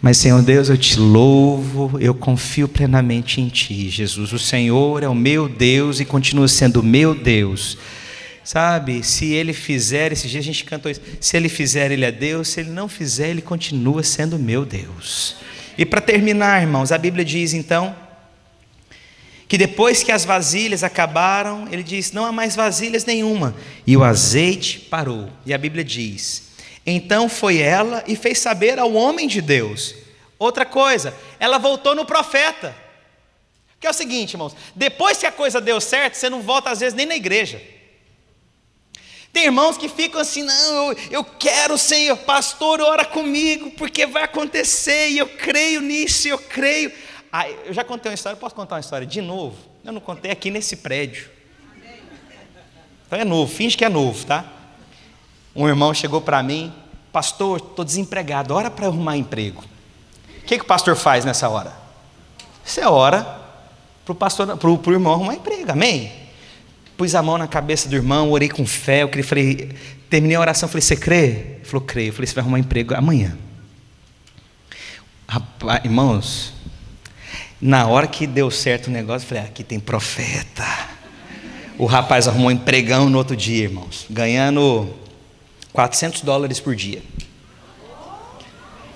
S1: mas Senhor Deus, eu te louvo, eu confio plenamente em Ti, Jesus. O Senhor é o meu Deus e continua sendo o meu Deus. Sabe, se Ele fizer, esses dias a gente cantou isso, se Ele fizer, Ele é Deus, se Ele não fizer, Ele continua sendo o meu Deus. E para terminar, irmãos, a Bíblia diz então que depois que as vasilhas acabaram, ele diz: não há mais vasilhas nenhuma, e o azeite parou. E a Bíblia diz: então foi ela e fez saber ao homem de Deus. Outra coisa, ela voltou no profeta. Que é o seguinte, irmãos, depois que a coisa deu certo, você não volta às vezes nem na igreja. Tem irmãos que ficam assim, não, eu quero, Senhor, pastor, ora comigo, porque vai acontecer, e eu creio nisso, eu creio. Eu já contei uma história, posso contar uma história de novo? Eu não contei aqui nesse prédio. Então é novo, finge que é novo, tá? Um irmão chegou para mim, pastor, estou desempregado, ora para eu arrumar emprego. O que o pastor faz nessa hora? Você ora para o irmão arrumar emprego, amém? Pus a mão na cabeça do irmão, orei com fé, terminei a oração, falei, você crê? Ele falou, creio. Eu falei, você vai arrumar emprego amanhã. Rapaz, irmãos, na hora que deu certo o negócio, eu falei, aqui tem profeta. O rapaz arrumou um empregão no outro dia, irmãos, ganhando $400 por dia.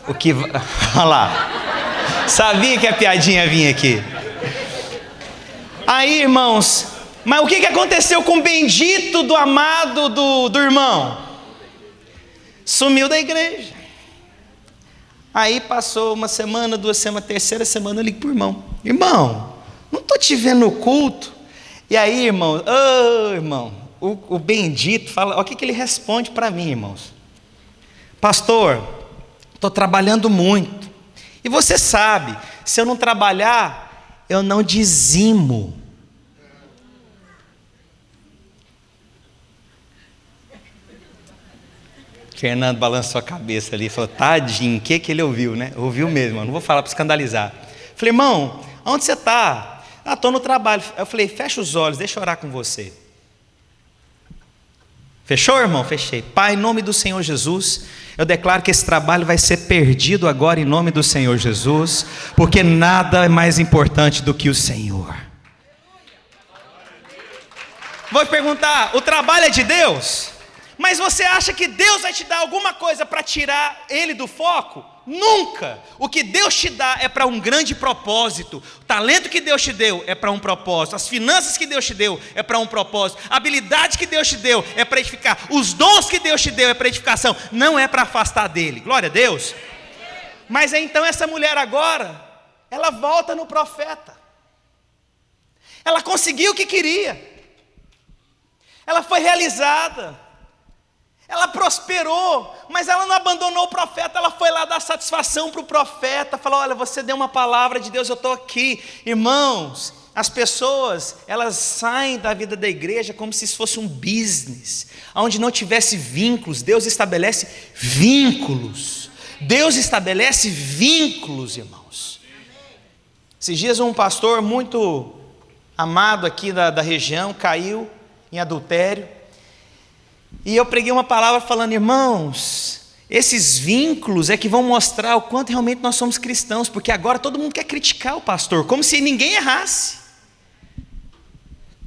S1: O que... Olha lá, sabia que a piadinha vinha aqui. Aí, irmãos... Mas o que aconteceu com o bendito do amado do irmão? Sumiu da igreja. Aí passou uma semana, 2 semanas, 3ª semana, eu ligo para o irmão. Irmão, não estou te vendo no culto. E aí, irmão, irmão, o bendito fala, olha o que ele responde para mim, irmãos. Pastor, estou trabalhando muito. E você sabe, se eu não trabalhar, eu não dizimo. Fernando balançou a cabeça ali e falou, tadinho, o que ele ouviu, né? Ouviu mesmo, eu não vou falar para escandalizar. Falei, irmão, onde você está? Estou no trabalho. Eu falei, fecha os olhos, deixa eu orar com você. Fechou, irmão? Fechei. Pai, em nome do Senhor Jesus, eu declaro que esse trabalho vai ser perdido agora em nome do Senhor Jesus, porque nada é mais importante do que o Senhor. Vou perguntar, o trabalho é de Deus? Mas você acha que Deus vai te dar alguma coisa para tirar Ele do foco? Nunca! O que Deus te dá é para um grande propósito. O talento que Deus te deu é para um propósito. As finanças que Deus te deu é para um propósito. A habilidade que Deus te deu é para edificar. Os dons que Deus te deu é para edificação. Não é para afastar dele. Glória a Deus. Mas então essa mulher agora, ela volta no profeta. Ela conseguiu o que queria. Ela foi realizada. Ela prosperou, mas ela não abandonou o profeta, ela foi lá dar satisfação para o profeta, falou, olha, você deu uma palavra de Deus, eu estou aqui. Irmãos, as pessoas, elas saem da vida da igreja como se isso fosse um business, onde não tivesse vínculos. Deus estabelece vínculos. Deus estabelece vínculos, irmãos. Esses dias um pastor muito amado aqui da região caiu em adultério. E eu preguei uma palavra falando, irmãos, esses vínculos é que vão mostrar o quanto realmente nós somos cristãos, porque agora todo mundo quer criticar o pastor, como se ninguém errasse.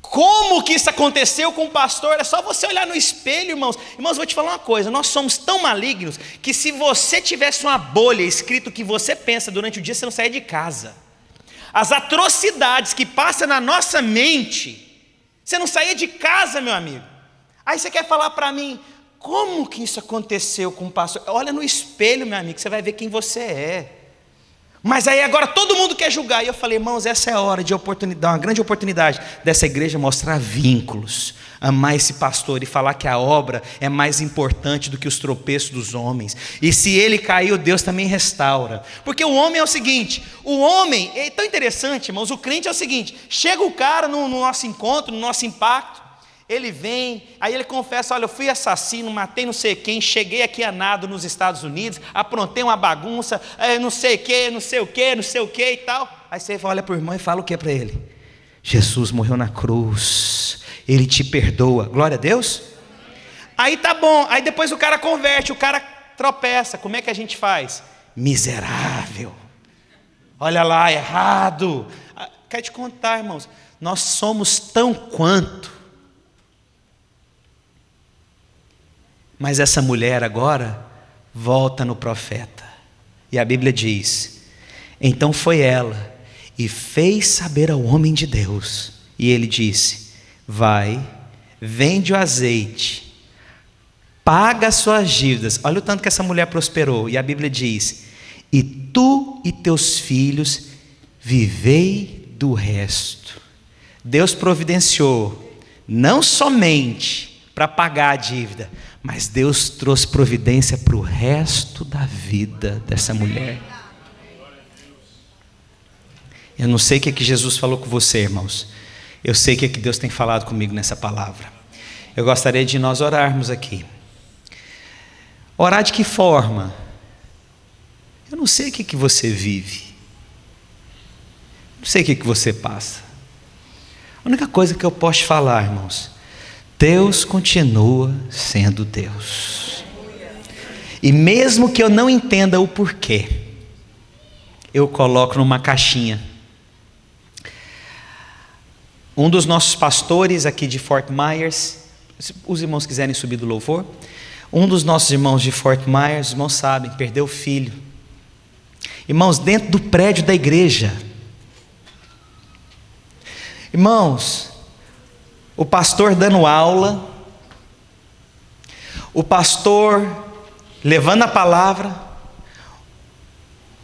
S1: Como que isso aconteceu com o pastor? É só você olhar no espelho, irmãos. Irmãos, vou te falar uma coisa, nós somos tão malignos, que se você tivesse uma bolha escrito o que você pensa durante o dia, você não saia de casa. As atrocidades que passam na nossa mente, você não saía de casa, meu amigo. Aí você quer falar para mim, como que isso aconteceu com o pastor? Olha no espelho, meu amigo, você vai ver quem você é. Mas aí agora todo mundo quer julgar. E eu falei, irmãos, essa é a hora de oportunidade, uma grande oportunidade dessa igreja mostrar vínculos, amar esse pastor e falar que a obra é mais importante do que os tropeços dos homens. E se ele caiu, Deus também restaura. Porque o homem é o seguinte, o homem, é tão interessante, irmãos, o crente é o seguinte, chega o cara no nosso encontro, no nosso impacto, ele vem, aí ele confessa, olha, eu fui assassino, matei não sei quem, cheguei aqui a nado nos Estados Unidos, aprontei uma bagunça, não sei o que, não sei o que, não sei o que e tal. Aí você olha para o irmão e fala o que para ele? Jesus morreu na cruz, Ele te perdoa, glória a Deus. Aí tá bom, aí depois o cara converte, o cara tropeça, como é que a gente faz? Miserável, olha lá, errado. Quero te contar, irmãos, nós somos tão quanto. Mas essa mulher agora volta no profeta. E a Bíblia diz, então foi ela e fez saber ao homem de Deus. E ele disse, vai, vende o azeite, paga as suas dívidas. Olha o tanto que essa mulher prosperou. E a Bíblia diz, e tu e teus filhos vivei do resto. Deus providenciou, não somente para para pagar a dívida, mas Deus trouxe providência para o resto da vida dessa mulher. Eu não sei o que Jesus falou com você, irmãos. Eu sei o que Deus tem falado comigo nessa palavra. Eu gostaria de nós orarmos aqui. Orar de que forma? Eu não sei o que você vive. Não sei o que você passa. A única coisa que eu posso te falar, irmãos, Deus continua sendo Deus. E mesmo que eu não entenda o porquê, eu coloco numa caixinha. Um dos nossos pastores aqui de Fort Myers, se os irmãos quiserem subir do louvor, um dos nossos irmãos de Fort Myers, os irmãos sabem, perdeu o filho. Irmãos, dentro do prédio da igreja. Irmãos, o pastor dando aula, o pastor levando a palavra,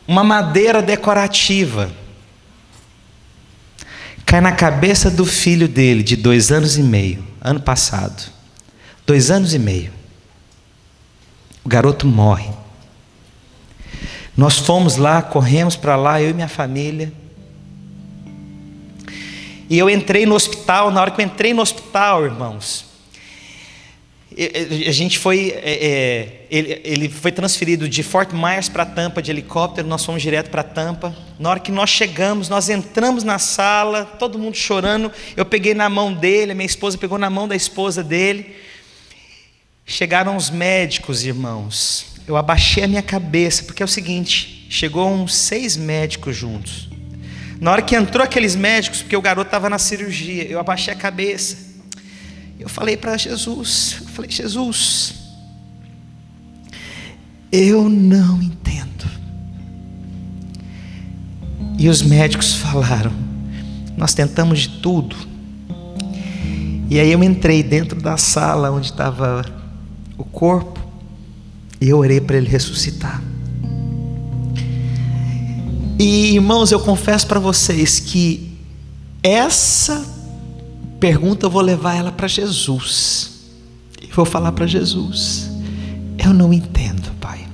S1: uma madeira decorativa cai na cabeça do filho dele de 2 anos e meio, ano passado, 2 anos e meio. O garoto morre. Nós fomos lá, corremos para lá, eu e minha família. E eu entrei no hospital. Na hora que eu entrei no hospital, irmãos, a gente foi, ele foi transferido de Fort Myers para Tampa de helicóptero. Nós fomos direto para Tampa. Na hora que nós chegamos, nós entramos na sala, todo mundo chorando. Eu peguei na mão dele, a minha esposa pegou na mão da esposa dele. Chegaram os médicos, irmãos. Eu abaixei a minha cabeça, porque é o seguinte, chegou uns 6 médicos juntos. Na hora que entrou aqueles médicos, porque o garoto estava na cirurgia, eu abaixei a cabeça. Eu falei para Jesus, Jesus, eu não entendo. E os médicos falaram, nós tentamos de tudo. E aí eu entrei dentro da sala onde estava o corpo, e eu orei para ele ressuscitar. E irmãos, eu confesso para vocês que essa pergunta eu vou levar ela para Jesus. Eu vou falar para Jesus, eu não entendo, Pai.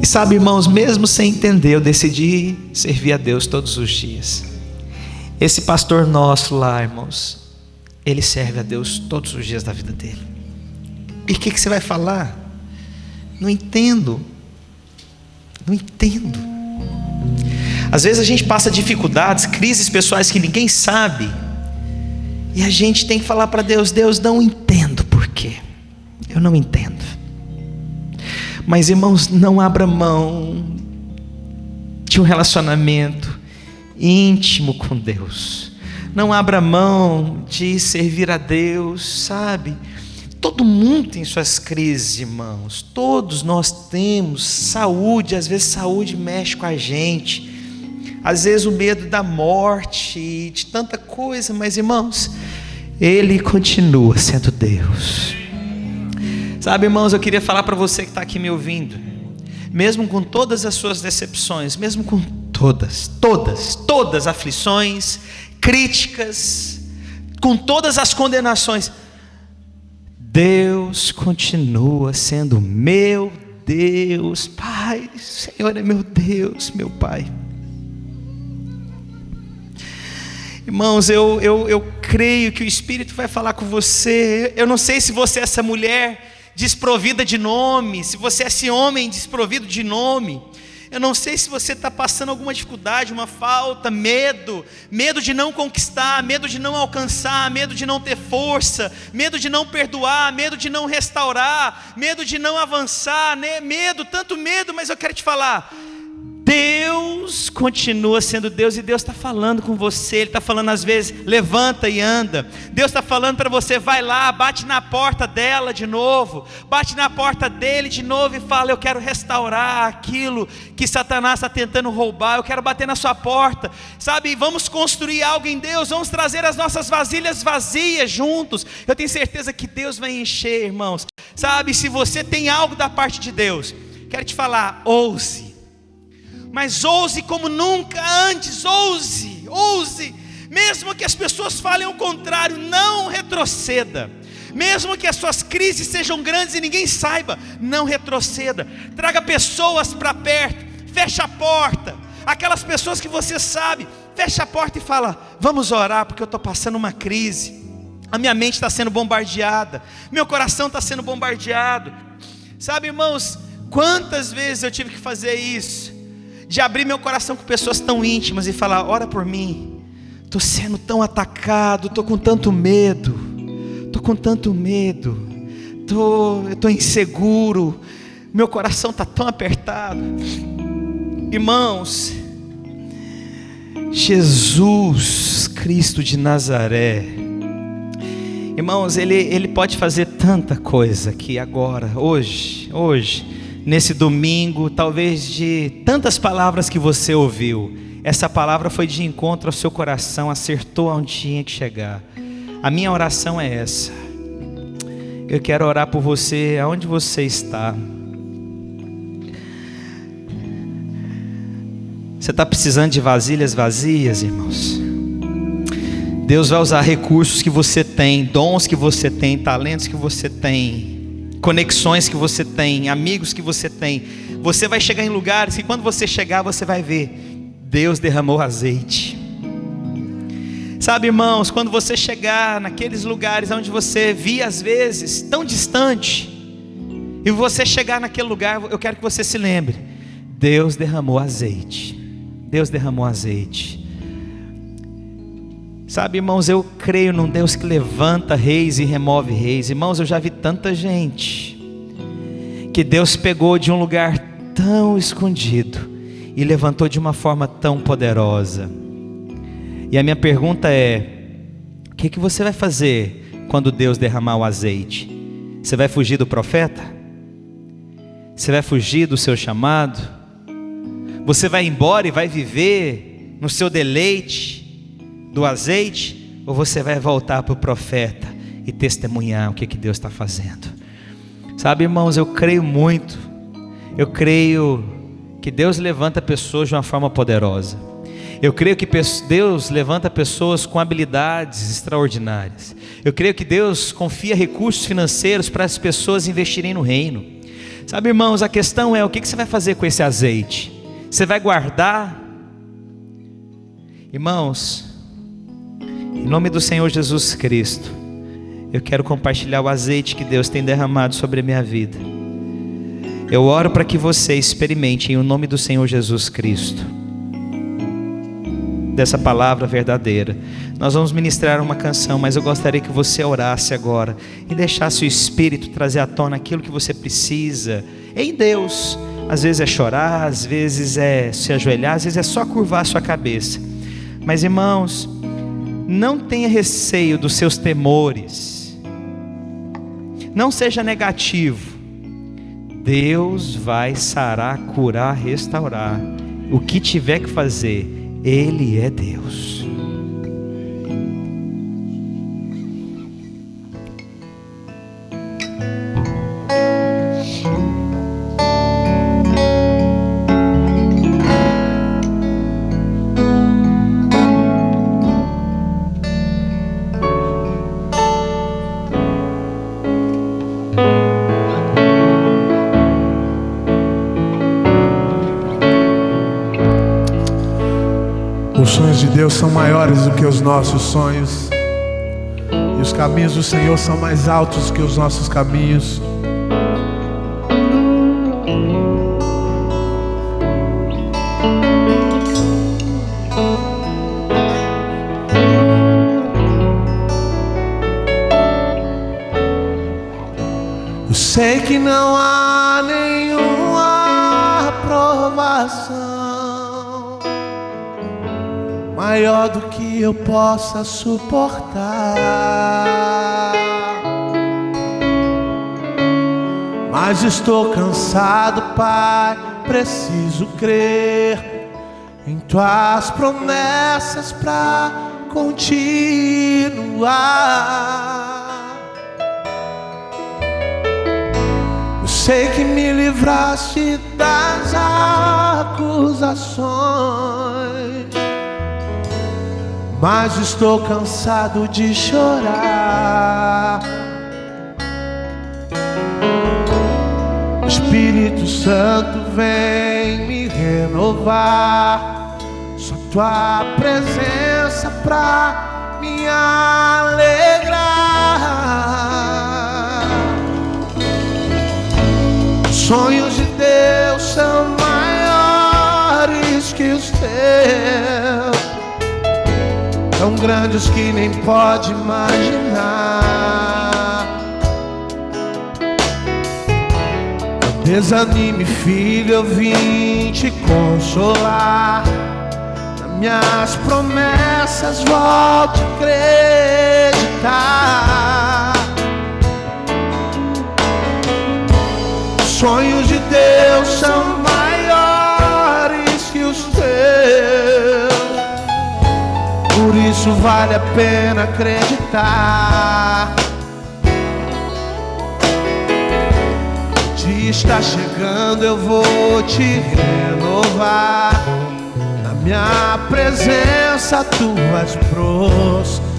S1: E sabe, irmãos, mesmo sem entender, eu decidi servir a Deus todos os dias. Esse pastor nosso lá, irmãos, ele serve a Deus todos os dias da vida dele. E o que você vai falar? Não entendo. Não entendo. Às vezes a gente passa dificuldades, crises pessoais que ninguém sabe, e a gente tem que falar para Deus, Deus, não entendo por quê. Eu não entendo. Mas irmãos, não abra mão de um relacionamento íntimo com Deus. Não abra mão de servir a Deus, sabe? Todo mundo tem suas crises, irmãos. Todos nós temos saúde. Às vezes saúde mexe com a gente. Às vezes o medo da morte, de tanta coisa. Mas irmãos, Ele continua sendo Deus. Sabe, irmãos, eu queria falar para você que está aqui me ouvindo. Mesmo com todas as suas decepções, mesmo com todas aflições, críticas, com todas as condenações, Deus continua sendo meu Deus, Pai. O Senhor é meu Deus, meu Pai. Irmãos, eu creio que o Espírito vai falar com você. Eu não sei se você é essa mulher desprovida de nome, se você é esse homem desprovido de nome. Eu não sei se você está passando alguma dificuldade, uma falta, medo de não conquistar, medo de não alcançar, medo de não ter força, medo de não perdoar, medo de não restaurar, medo de não avançar, né? Tanto medo, mas eu quero te falar, Deus continua sendo Deus, e Deus está falando com você. Ele está falando às vezes, levanta e anda. Deus está falando para você, vai lá, bate na porta dela de novo, bate na porta dele de novo e fala, eu quero restaurar aquilo que Satanás está tentando roubar, eu quero bater na sua porta, sabe? Vamos construir algo em Deus, vamos trazer as nossas vasilhas vazias juntos. Eu tenho certeza que Deus vai encher, irmãos, sabe? Se você tem algo da parte de Deus, quero te falar, ouse. Mas ouse como nunca antes, ouse, mesmo que as pessoas falem o contrário, não retroceda. Mesmo que as suas crises sejam grandes e ninguém saiba, não retroceda. Traga pessoas para perto, fecha a porta. Aquelas pessoas que você sabe, fecha a porta e fala: vamos orar porque eu estou passando uma crise. A minha mente está sendo bombardeada, meu coração está sendo bombardeado. Sabe, irmãos, quantas vezes eu tive que fazer isso, de abrir meu coração com pessoas tão íntimas e falar: ora por mim, estou sendo tão atacado, estou com tanto medo, eu estou inseguro, meu coração está tão apertado. Irmãos, Jesus Cristo de Nazaré, irmãos, Ele pode fazer tanta coisa aqui agora, hoje, nesse domingo. Talvez de tantas palavras que você ouviu, essa palavra foi de encontro ao seu coração, acertou onde tinha que chegar. A minha oração é essa. Eu quero orar por você, aonde você está. Você está precisando de vasilhas vazias, irmãos? Deus vai usar recursos que você tem, dons que você tem, talentos que você tem, conexões que você tem, amigos que você tem. Você vai chegar em lugares que quando você chegar você vai ver: Deus derramou azeite. Sabe, irmãos, quando você chegar naqueles lugares onde você via às vezes tão distante, e você chegar naquele lugar, eu quero que você se lembre: Deus derramou azeite. Deus derramou azeite. Sabe, irmãos, eu creio num Deus que levanta reis e remove reis. Irmãos, eu já vi tanta gente que Deus pegou de um lugar tão escondido e levantou de uma forma tão poderosa. E a minha pergunta é: o que você vai fazer quando Deus derramar o azeite? Você vai fugir do profeta? Você vai fugir do seu chamado? Você vai embora e vai viver no seu deleite do azeite? Ou você vai voltar para o profeta e testemunhar o que Deus está fazendo? Sabe, irmãos, eu creio muito. Eu creio que Deus levanta pessoas de uma forma poderosa. Eu creio que Deus levanta pessoas com habilidades extraordinárias. Eu creio que Deus confia recursos financeiros para as pessoas investirem no reino. Sabe, irmãos, a questão é: o que você vai fazer com esse azeite? Você vai guardar? Irmãos, em nome do Senhor Jesus Cristo, eu quero compartilhar o azeite que Deus tem derramado sobre a minha vida. Eu oro para que você experimente, em nome do Senhor Jesus Cristo, dessa palavra verdadeira. Nós vamos ministrar uma canção, mas eu gostaria que você orasse agora e deixasse o Espírito trazer à tona aquilo que você precisa em Deus. Às vezes é chorar, às vezes é se ajoelhar, às vezes é só curvar a sua cabeça. Mas, irmãos, não tenha receio dos seus temores. Não seja negativo. Deus vai sarar, curar, restaurar. O que tiver que fazer, Ele é Deus.
S2: Os sonhos de Deus são maiores do que os nossos sonhos, e os caminhos do Senhor são mais altos que os nossos caminhos. Eu sei que não há nenhuma aprovação maior do que eu possa suportar, mas estou cansado, Pai, preciso crer em Tuas promessas pra continuar. Eu sei que me livraste das acusações, mas estou cansado de chorar. Espírito Santo vem me renovar, só tua presença pra me alegrar. Os sonhos de Deus são maiores que os teus, tão grandes que nem pode imaginar. Não desanime, filho, eu vim te consolar. Nas minhas promessas volte a acreditar. Os sonhos de Deus são maiores que os teus, por isso vale a pena acreditar. O dia está chegando, eu vou te renovar. Na minha presença tu vais prosperar.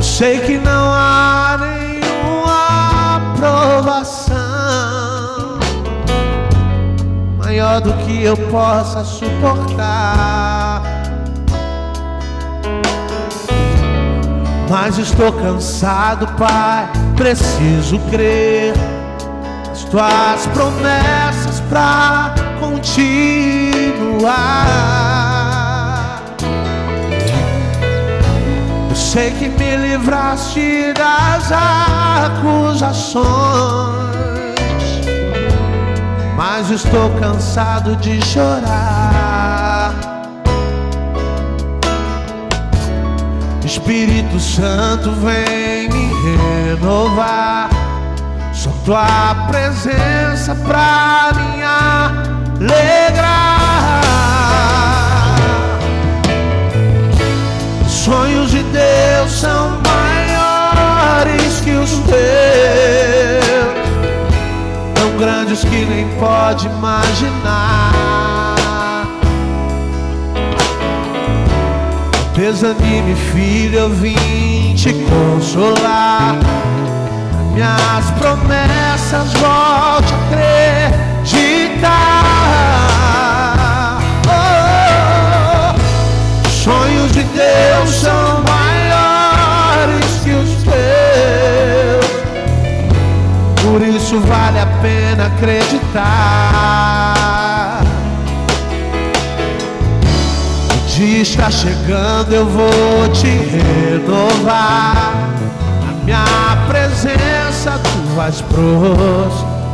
S2: Sei que não há nenhuma provação maior do que eu possa suportar, mas estou cansado, Pai, preciso crer nas tuas promessas pra continuar. Sei que me livraste das acusações, mas estou cansado de chorar. Espírito Santo vem me renovar, só tua presença pra me alegrar. Os sonhos de Deus são maiores que os teus, tão grandes que nem pode imaginar. Não desanime, filho, eu vim te consolar. Nas minhas promessas volte a acreditar. Os sonhos de Deus são maiores que os teus, por isso vale a pena acreditar. O dia está chegando, eu vou te renovar. Na minha presença tu vais prosperar.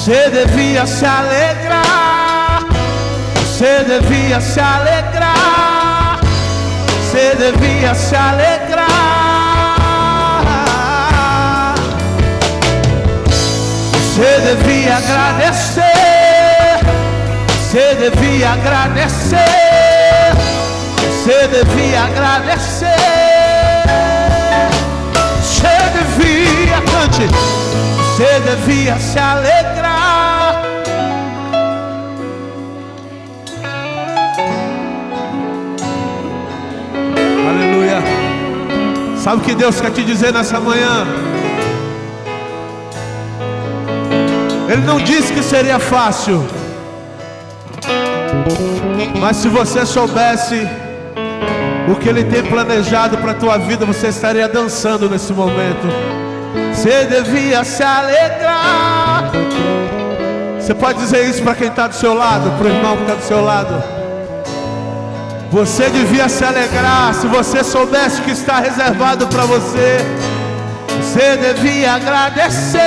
S2: Você devia se alegrar, você devia se alegrar, você devia se alegrar. Você devia agradecer, você devia agradecer, você devia agradecer. Você devia, cante, você devia se alegrar. Aleluia. Sabe o que Deus quer te dizer nessa manhã? Ele não disse que seria fácil, mas se você soubesse o que Ele tem planejado para a tua vida, você estaria dançando nesse momento. Você devia se alegrar. Você pode dizer isso para quem está do seu lado, para o irmão que está do seu lado. Você devia se alegrar se você soubesse o que está reservado para você. Você devia agradecer.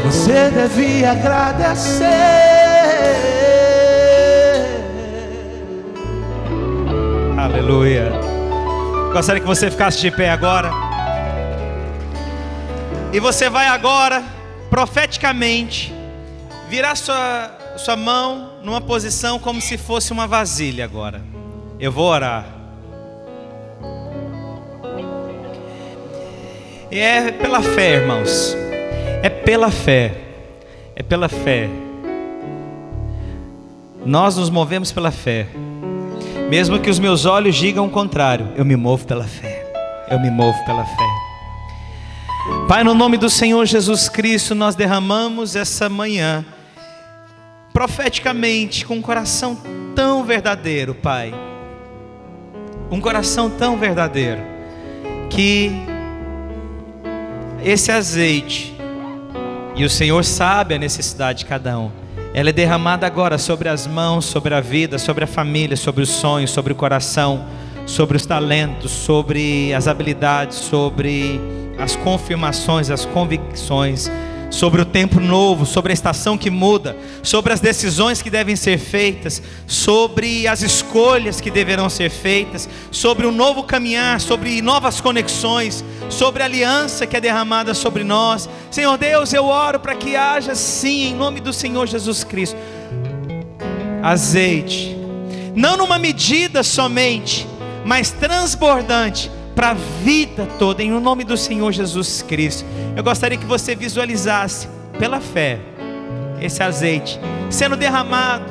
S2: Você devia agradecer.
S1: Aleluia. Gostaria que você ficasse de pé agora. E você vai agora, profeticamente, virar sua mão numa posição como se fosse uma vasilha agora. Eu vou orar. E é pela fé, irmãos. É pela fé. É pela fé. Nós nos movemos pela fé. Mesmo que os meus olhos digam o contrário, eu me movo pela fé. Eu me movo pela fé. Pai, no nome do Senhor Jesus Cristo, nós derramamos essa manhã profeticamente com um coração tão verdadeiro, Pai. Um coração tão verdadeiro que esse azeite, e o Senhor sabe a necessidade de cada um, ela é derramada agora sobre as mãos, sobre a vida, sobre a família, sobre os sonhos, sobre o coração, sobre os talentos, sobre as habilidades, sobre as confirmações, as convicções, sobre o tempo novo, sobre a estação que muda, sobre as decisões que devem ser feitas, sobre as escolhas que deverão ser feitas, sobre um novo caminhar, sobre novas conexões, sobre a aliança que é derramada sobre nós. Senhor Deus, eu oro para que haja sim, em nome do Senhor Jesus Cristo, azeite, não numa medida somente, mas transbordante para a vida toda, em nome do Senhor Jesus Cristo. Eu gostaria que você visualizasse pela fé esse azeite sendo derramado,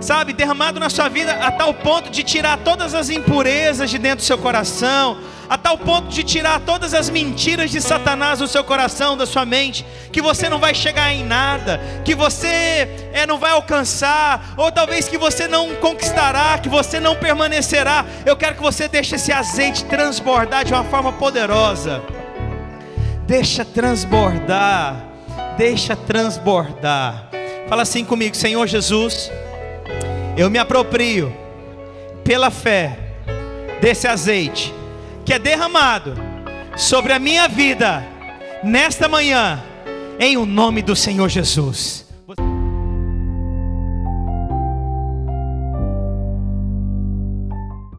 S1: sabe, derramado na sua vida a tal ponto de tirar todas as impurezas de dentro do seu coração, a tal ponto de tirar todas as mentiras de Satanás do seu coração, da sua mente, que você não vai chegar em nada, que você não vai alcançar, ou talvez que você não conquistará, que você não permanecerá. Eu quero que você deixe esse azeite transbordar de uma forma poderosa. Deixa transbordar, deixa transbordar. Fala assim comigo: Senhor Jesus, eu me aproprio pela fé desse azeite que é derramado sobre a minha vida nesta manhã, em o nome do Senhor Jesus.